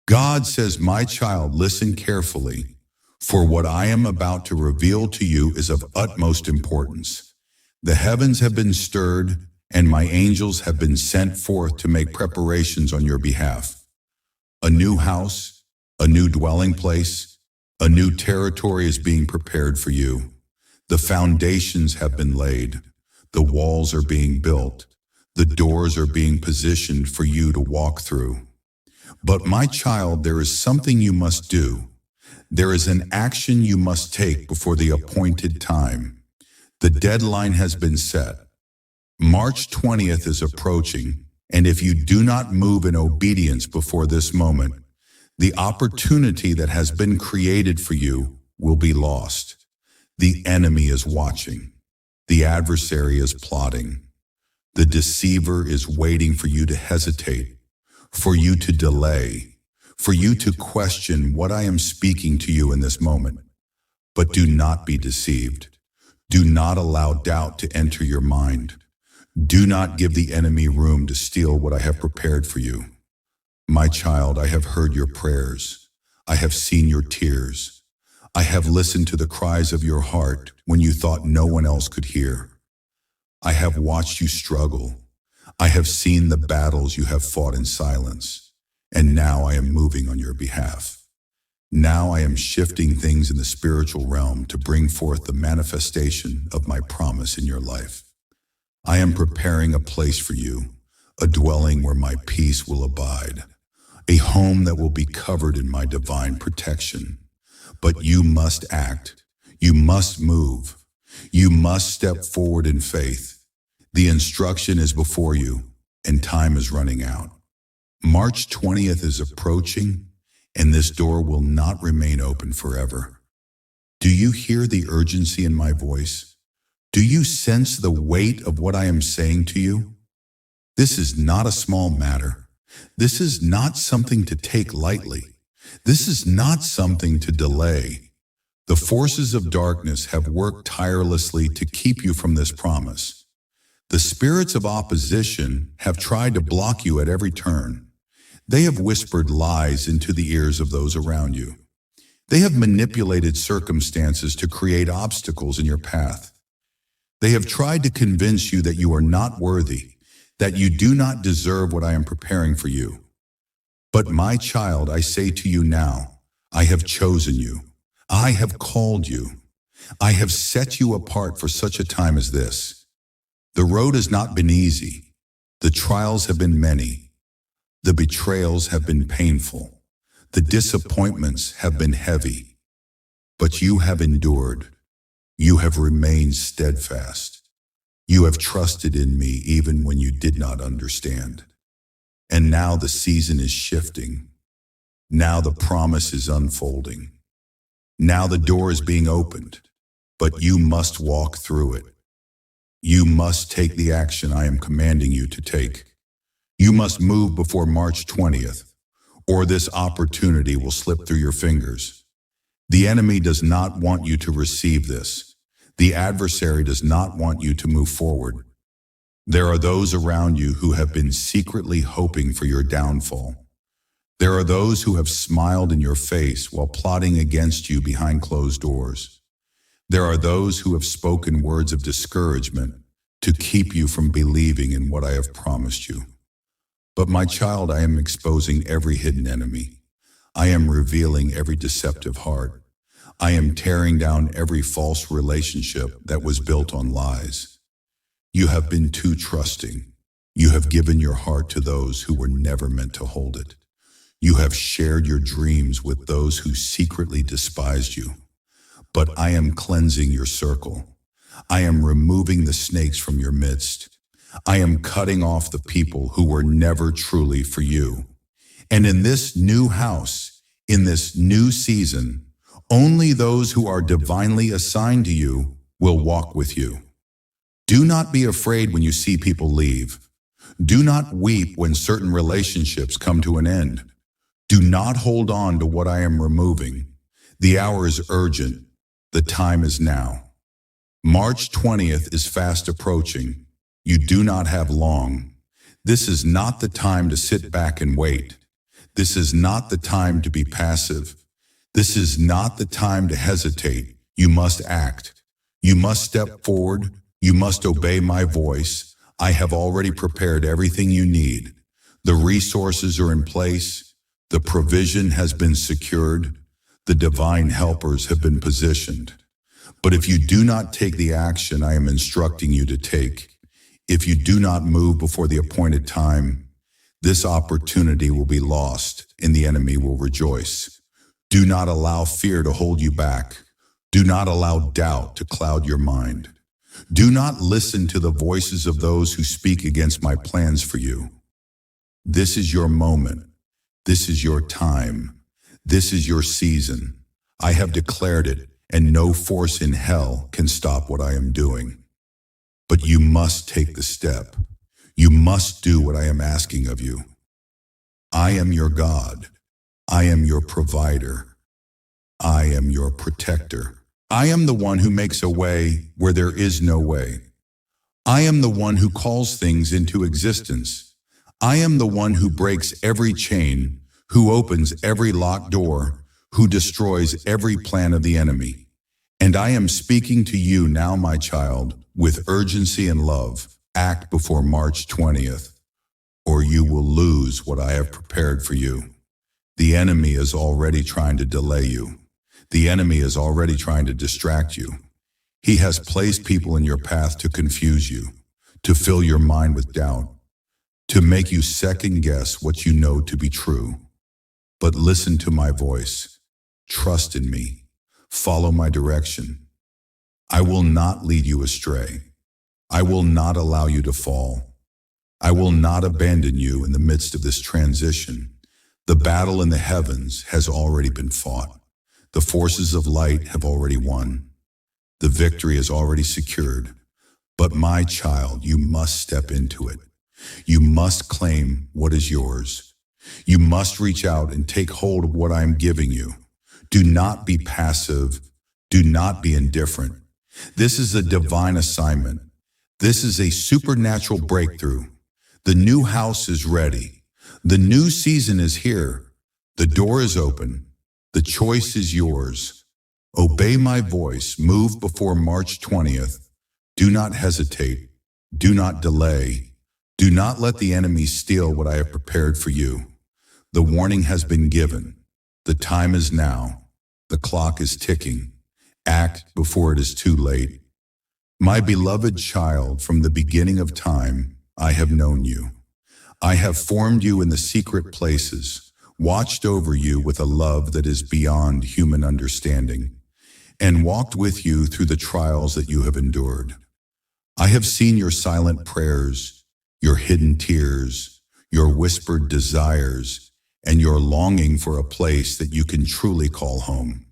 God says, "My child, listen carefully, for what I am about to reveal to you is of utmost importance. The heavens have been stirred, and my angels have been sent forth to make preparations on your behalf. A new house, a new dwelling place, a new territory is being prepared for you. The foundations have been laid. The walls are being built. The doors are being positioned for you to walk through. But my child, there is something you must do. There is an action you must take before the appointed time. The deadline has been set. March 20th is approaching, and if you do not move in obedience before this moment, the opportunity that has been created for you will be lost. The enemy is watching. The adversary is plotting. The deceiver is waiting for you to hesitate, for you to delay, for you to question what I am speaking to you in this moment. But do not be deceived. Do not allow doubt to enter your mind. Do not give the enemy room to steal what I have prepared for you. My child, I have heard your prayers. I have seen your tears. I have listened to the cries of your heart when you thought no one else could hear. I have watched you struggle. I have seen the battles you have fought in silence, and now I am moving on your behalf. Now I am shifting things in the spiritual realm to bring forth the manifestation of my promise in your life. I am preparing a place for you, a dwelling where my peace will abide, a home that will be covered in my divine protection. But you must act. You must move. You must step forward in faith. The instruction is before you, and time is running out. March 20th is approaching, and this door will not remain open forever. Do you hear the urgency in my voice? Do you sense the weight of what I am saying to you? This is not a small matter. This is not something to take lightly. This is not something to delay. The forces of darkness have worked tirelessly to keep you from this promise. The spirits of opposition have tried to block you at every turn. They have whispered lies into the ears of those around you. They have manipulated circumstances to create obstacles in your path. They have tried to convince you that you are not worthy, that you do not deserve what I am preparing for you. But my child, I say to you now, I have chosen you. I have called you. I have set you apart for such a time as this. The road has not been easy. The trials have been many. The betrayals have been painful. The disappointments have been heavy. But you have endured. You have remained steadfast. You have trusted in me even when you did not understand. And now the season is shifting. Now the promise is unfolding. Now the door is being opened, but you must walk through it. You must take the action I am commanding you to take. You must move before March 20th, or this opportunity will slip through your fingers. The enemy does not want you to receive this. The adversary does not want you to move forward. There are those around you who have been secretly hoping for your downfall. There are those who have smiled in your face while plotting against you behind closed doors. There are those who have spoken words of discouragement to keep you from believing in what I have promised you. But my child, I am exposing every hidden enemy. I am revealing every deceptive heart. I am tearing down every false relationship that was built on lies. You have been too trusting. You have given your heart to those who were never meant to hold it. You have shared your dreams with those who secretly despised you. But I am cleansing your circle. I am removing the snakes from your midst. I am cutting off the people who were never truly for you. And in this new house, in this new season, only those who are divinely assigned to you will walk with you. Do not be afraid when you see people leave. Do not weep when certain relationships come to an end. Do not hold on to what I am removing. The hour is urgent. The time is now. March 20th is fast approaching. You do not have long. This is not the time to sit back and wait. This is not the time to be passive. This is not the time to hesitate. You must act. You must step forward. You must obey my voice. I have already prepared everything you need. The resources are in place. The provision has been secured. The divine helpers have been positioned. But if you do not take the action I am instructing you to take, if you do not move before the appointed time, this opportunity will be lost and the enemy will rejoice. Do not allow fear to hold you back. Do not allow doubt to cloud your mind. Do not listen to the voices of those who speak against my plans for you. This is your moment. This is your time. This is your season. I have declared it, and no force in hell can stop what I am doing. But you must take the step. You must do what I am asking of you. I am your God. I am your provider. I am your protector. I am the one who makes a way where there is no way. I am the one who calls things into existence. I am the one who breaks every chain, who opens every locked door, who destroys every plan of the enemy. And I am speaking to you now, my child, with urgency and love. Act before March 20th, or you will lose what I have prepared for you. The enemy is already trying to delay you. The enemy is already trying to distract you. He has placed people in your path to confuse you, to fill your mind with doubt, to make you second guess what you know to be true. But listen to my voice. Trust in me. Follow my direction. I will not lead you astray. I will not allow you to fall. I will not abandon you in the midst of this transition. The battle in the heavens has already been fought. The forces of light have already won. The victory is already secured. But my child, you must step into it. You must claim what is yours. You must reach out and take hold of what I am giving you. Do not be passive. Do not be indifferent. This is a divine assignment. This is a supernatural breakthrough. The new house is ready. The new season is here. The door is open. The choice is yours. Obey my voice. Move before March 20th. Do not hesitate. Do not delay. Do not let the enemy steal what I have prepared for you. The warning has been given. The time is now. The clock is ticking. Act before it is too late. My beloved child, from the beginning of time, I have known you. I have formed you in the secret places, watched over you with a love that is beyond human understanding, and walked with you through the trials that you have endured. I have seen your silent prayers, your hidden tears, your whispered desires, and your longing for a place that you can truly call home.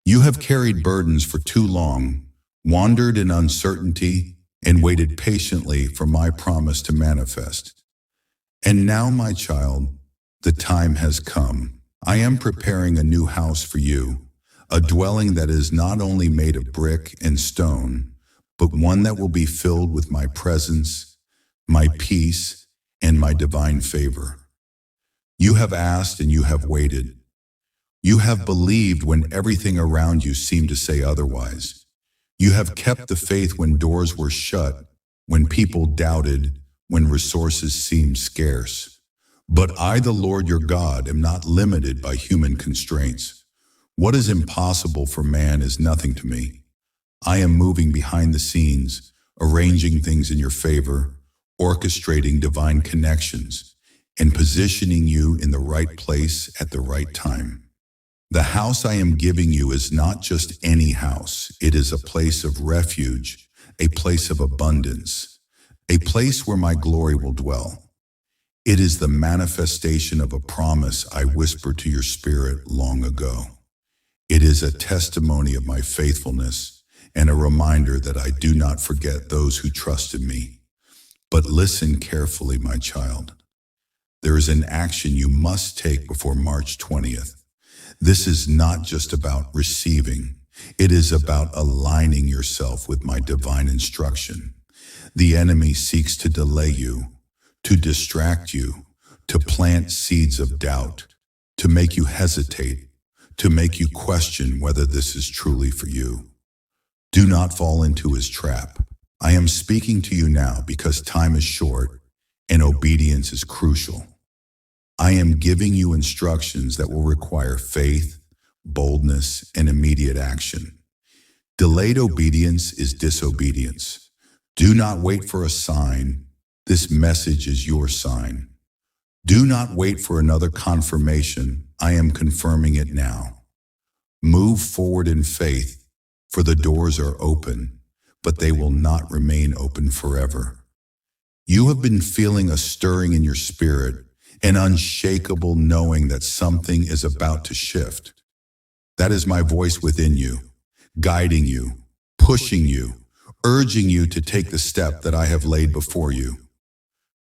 You have carried burdens for too long, wandered in uncertainty, and waited patiently for my promise to manifest. And now, my child, the time has come. I am preparing a new house for you, a dwelling that is not only made of brick and stone, but one that will be filled with my presence, my peace, and my divine favor. You have asked and you have waited. You have believed when everything around you seemed to say otherwise. You have kept the faith when doors were shut, when people doubted, when resources seemed scarce. But I, the Lord your God, am not limited by human constraints. What is impossible for man is nothing to me. I am moving behind the scenes, arranging things in your favor, orchestrating divine connections, and positioning you in the right place at the right time. The house I am giving you is not just any house. It is a place of refuge, a place of abundance, a place where my glory will dwell. It is the manifestation of a promise I whispered to your spirit long ago. It is a testimony of my faithfulness and a reminder that I do not forget those who trust in me. But listen carefully, my child. There is an action you must take before March 20th. This is not just about receiving. It is about aligning yourself with my divine instruction. The enemy seeks to delay you, to distract you, to plant seeds of doubt, to make you hesitate, to make you question whether this is truly for you. Do not fall into his trap. I am speaking to you now because time is short and obedience is crucial. I am giving you instructions that will require faith, boldness, and immediate action. Delayed obedience is disobedience. Do not wait for a sign. This message is your sign. Do not wait for another confirmation. I am confirming it now. Move forward in faith, for the doors are open, but they will not remain open forever. You have been feeling a stirring in your spirit, an unshakable knowing that something is about to shift. That is my voice within you, guiding you, pushing you, urging you to take the step that I have laid before you.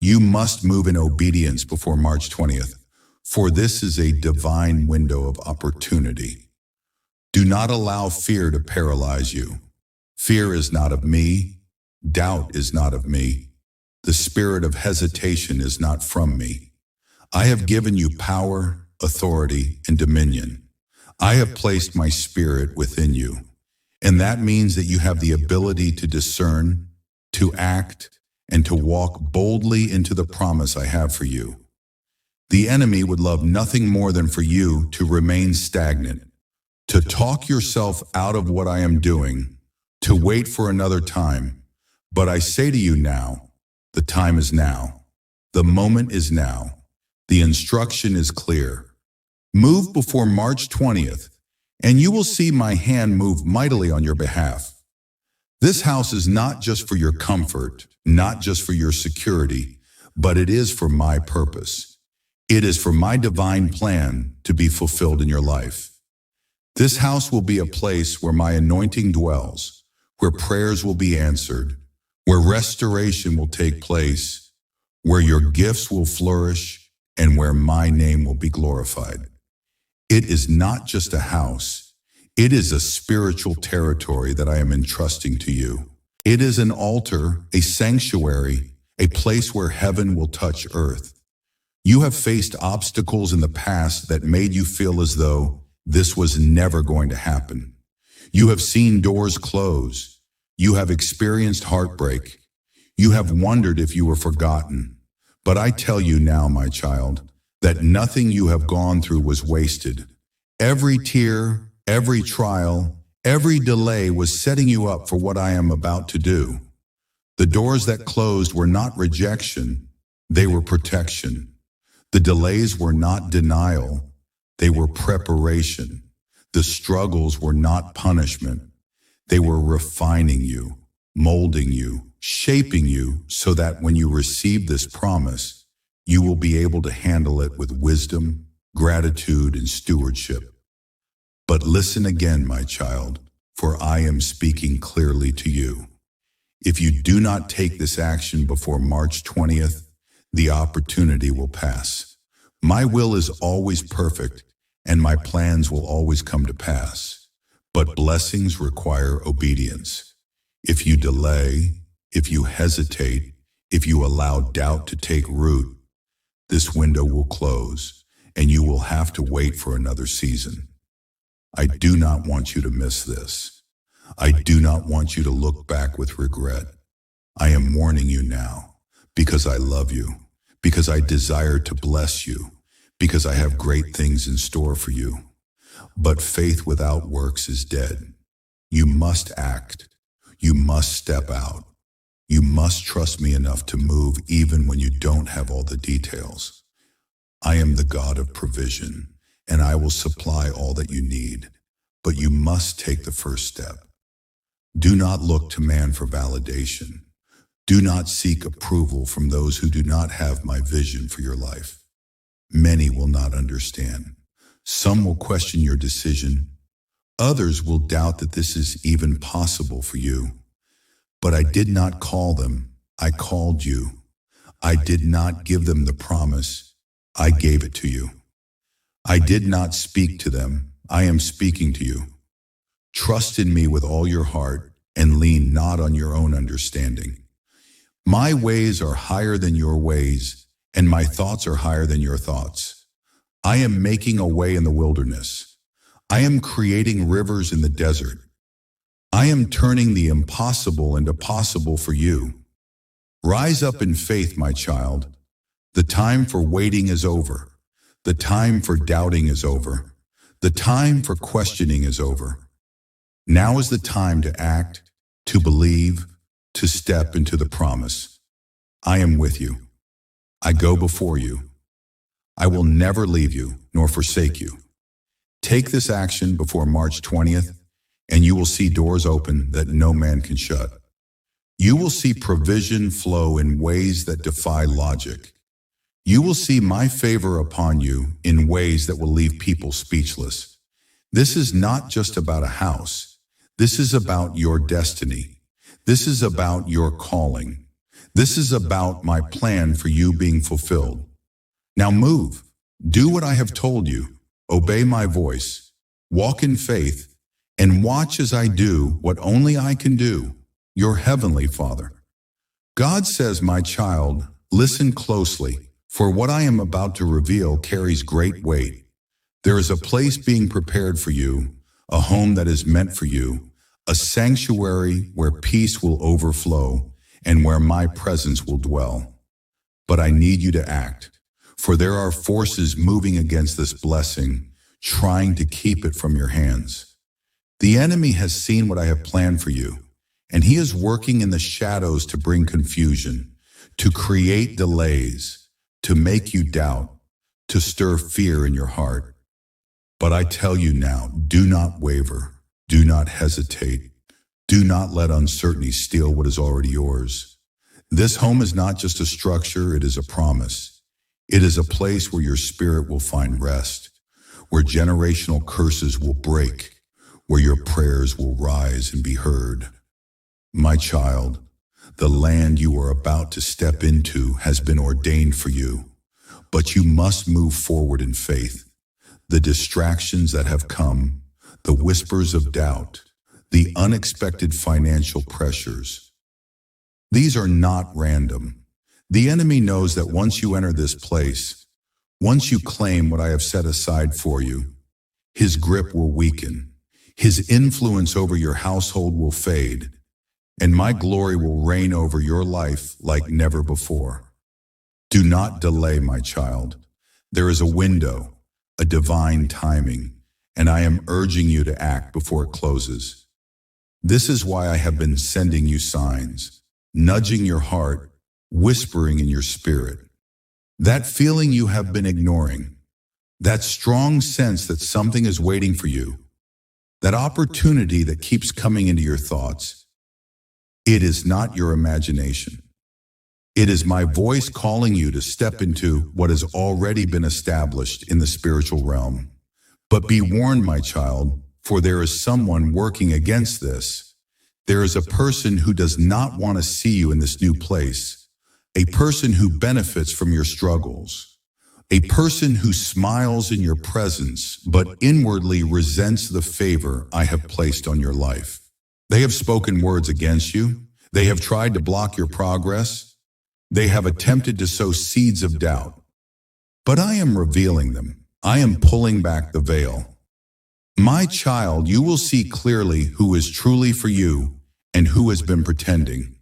You must move in obedience before March 20th, for this is a divine window of opportunity. Do not allow fear to paralyze you. Fear is not of me. Doubt is not of me. The spirit of hesitation is not from me. I have given you power, authority, and dominion. I have placed my spirit within you, and that means that you have the ability to discern, to act, and to walk boldly into the promise I have for you. The enemy would love nothing more than for you to remain stagnant, to talk yourself out of what I am doing, to wait for another time. But I say to you now, the time is now. The moment is now. The instruction is clear. Move before March 20th, and you will see my hand move mightily on your behalf. This house is not just for your comfort, not just for your security, but it is for my purpose. It is for my divine plan to be fulfilled in your life. This house will be a place where my anointing dwells, where prayers will be answered, where restoration will take place, where your gifts will flourish, and where my name will be glorified. It is not just a house. It is a spiritual territory that I am entrusting to you. It is an altar, a sanctuary, a place where heaven will touch earth. You have faced obstacles in the past that made you feel as though this was never going to happen. You have seen doors close. You have experienced heartbreak. You have wondered if you were forgotten. But I tell you now, my child, that nothing you have gone through was wasted. Every tear, every trial, every delay was setting you up for what I am about to do. The doors that closed were not rejection, they were protection. The delays were not denial, they were preparation. The struggles were not punishment, they were refining you, molding you, shaping you so that when you receive this promise, you will be able to handle it with wisdom, gratitude, and stewardship. But listen again, my child, for I am speaking clearly to you. If you do not take this action before March 20th, the opportunity will pass. My will is always perfect, and my plans will always come to pass. But blessings require obedience. If you delay, if you hesitate, if you allow doubt to take root, this window will close, and you will have to wait for another season. I do not want you to miss this. I do not want you to look back with regret. I am warning you now, because I love you, because I desire to bless you, because I have great things in store for you. But faith without works is dead. You must act. You must step out. You must trust me enough to move even when you don't have all the details. I am the God of provision, and I will supply all that you need. But you must take the first step. Do not look to man for validation. Do not seek approval from those who do not have my vision for your life. Many will not understand. Some will question your decision. Others will doubt that this is even possible for you. But I did not call them, I called you. I did not give them the promise, I gave it to you. I did not speak to them, I am speaking to you. Trust in me with all your heart and lean not on your own understanding. My ways are higher than your ways, and my thoughts are higher than your thoughts. I am making a way in the wilderness. I am creating rivers in the desert. I am turning the impossible into possible for you. Rise up in faith, my child. The time for waiting is over. The time for doubting is over. The time for questioning is over. Now is the time to act, to believe, to step into the promise. I am with you. I go before you. I will never leave you nor forsake you. Take this action before March 20th, and you will see doors open that no man can shut. You will see provision flow in ways that defy logic. You will see my favor upon you in ways that will leave people speechless. This is not just about a house. This is about your destiny. This is about your calling. This is about my plan for you being fulfilled. Now move. Do what I have told you. Obey my voice. Walk in faith, and watch as I do what only I can do, your heavenly Father. God says, my child, listen closely, for what I am about to reveal carries great weight. There is a place being prepared for you, a home that is meant for you, a sanctuary where peace will overflow and where my presence will dwell. But I need you to act, for there are forces moving against this blessing, trying to keep it from your hands. The enemy has seen what I have planned for you, and he is working in the shadows to bring confusion, to create delays, to make you doubt, to stir fear in your heart. But I tell you now, do not waver, do not hesitate, do not let uncertainty steal what is already yours. This home is not just a structure, it is a promise. It is a place where your spirit will find rest, where generational curses will break, where your prayers will rise and be heard. My child, the land you are about to step into has been ordained for you, but you must move forward in faith. The distractions that have come, the whispers of doubt, the unexpected financial pressures, these are not random. The enemy knows that once you enter this place, once you claim what I have set aside for you, his grip will weaken, his influence over your household will fade, and my glory will reign over your life like never before. Do not delay, my child. There is a window, a divine timing, and I am urging you to act before it closes. This is why I have been sending you signs, nudging your heart, whispering in your spirit. That feeling you have been ignoring, that strong sense that something is waiting for you, that opportunity that keeps coming into your thoughts, it is not your imagination. It is my voice calling you to step into what has already been established in the spiritual realm. But be warned, my child, for there is someone working against this. There is a person who does not want to see you in this new place, a person who benefits from your struggles, a person who smiles in your presence but inwardly resents the favor I have placed on your life. They have spoken words against you. They have tried to block your progress. They have attempted to sow seeds of doubt. But I am revealing them. I am pulling back the veil. My child, you will see clearly who is truly for you and who has been pretending.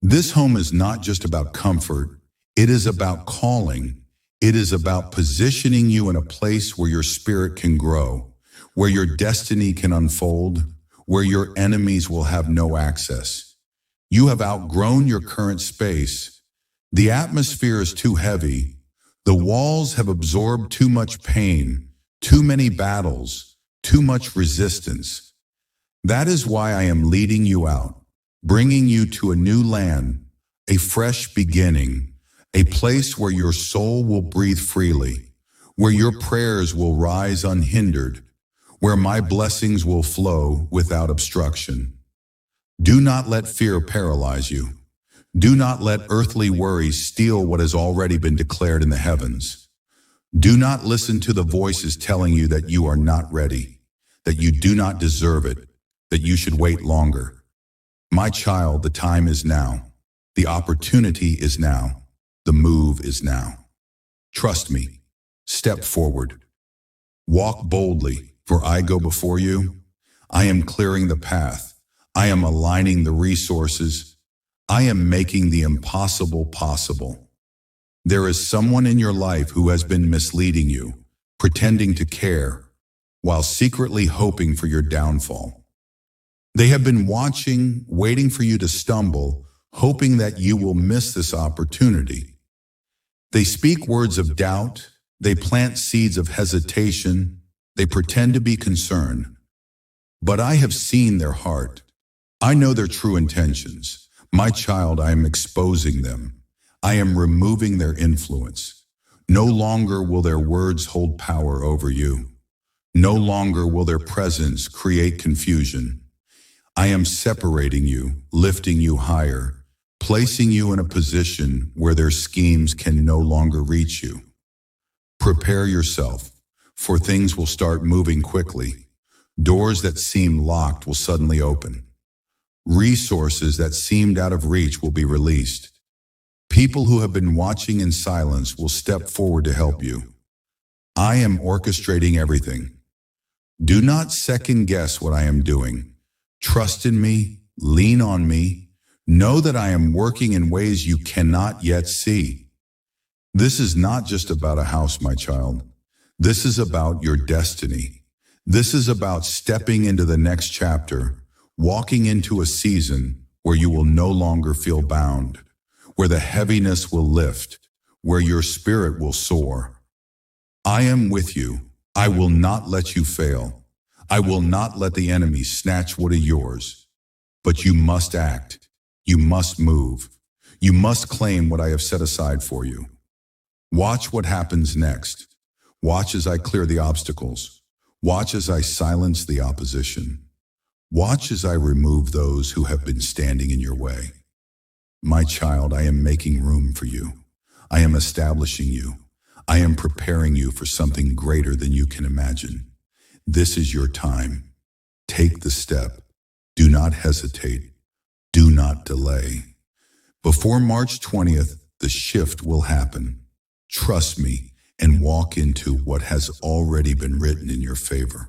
This home is not just about comfort. It is about calling. It is about positioning you in a place where your spirit can grow, where your destiny can unfold, where your enemies will have no access. You have outgrown your current space. The atmosphere is too heavy. The walls have absorbed too much pain, too many battles, too much resistance. That is why I am leading you out, bringing you to a new land, a fresh beginning, a place where your soul will breathe freely, where your prayers will rise unhindered, where my blessings will flow without obstruction. Do not let fear paralyze you. Do not let earthly worries steal what has already been declared in the heavens. Do not listen to the voices telling you that you are not ready, that you do not deserve it, that you should wait longer. My child, the time is now. The opportunity is now. The move is now. Trust me. Step forward. Walk boldly, for I go before you. I am clearing the path. I am aligning the resources. I am making the impossible possible. There is someone in your life who has been misleading you, pretending to care, while secretly hoping for your downfall. They have been watching, waiting for you to stumble, hoping that you will miss this opportunity. They speak words of doubt, they plant seeds of hesitation, they pretend to be concerned. But I have seen their heart. I know their true intentions. My child, I am exposing them. I am removing their influence. No longer will their words hold power over you. No longer will their presence create confusion. I am separating you, lifting you higher, placing you in a position where their schemes can no longer reach you. Prepare yourself, for things will start moving quickly. Doors that seemed locked will suddenly open. Resources that seemed out of reach will be released. People who have been watching in silence will step forward to help you. I am orchestrating everything. Do not second guess what I am doing. Trust in me, lean on me. Know that I am working in ways you cannot yet see. This is not just about a house, my child. This is about your destiny. This is about stepping into the next chapter, walking into a season where you will no longer feel bound, where the heaviness will lift, where your spirit will soar. I am with you. I will not let you fail. I will not let the enemy snatch what is yours. But you must act. You must move. You must claim what I have set aside for you. Watch what happens next. Watch as I clear the obstacles. Watch as I silence the opposition. Watch as I remove those who have been standing in your way. My child, I am making room for you. I am establishing you. I am preparing you for something greater than you can imagine. This is your time. Take the step. Do not hesitate. Do not delay. Before March 20th, the shift will happen. Trust me and walk into what has already been written in your favor.